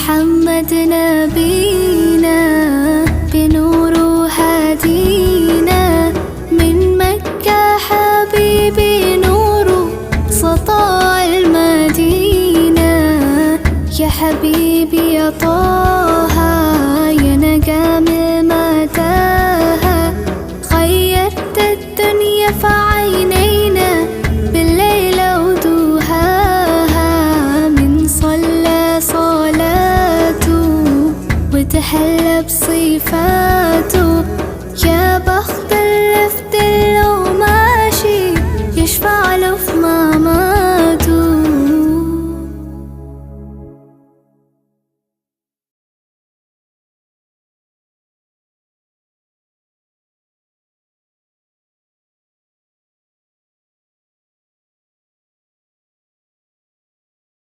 محمد نبينا بنور هدينا من مكة حبيبي نور سطاع المدينة. يا حبيبي يا طه يا نجم متاهة، غيرت الدنيا في عينينا بالليل ودوهاها. من صلى صلاته وتحلى بصفاته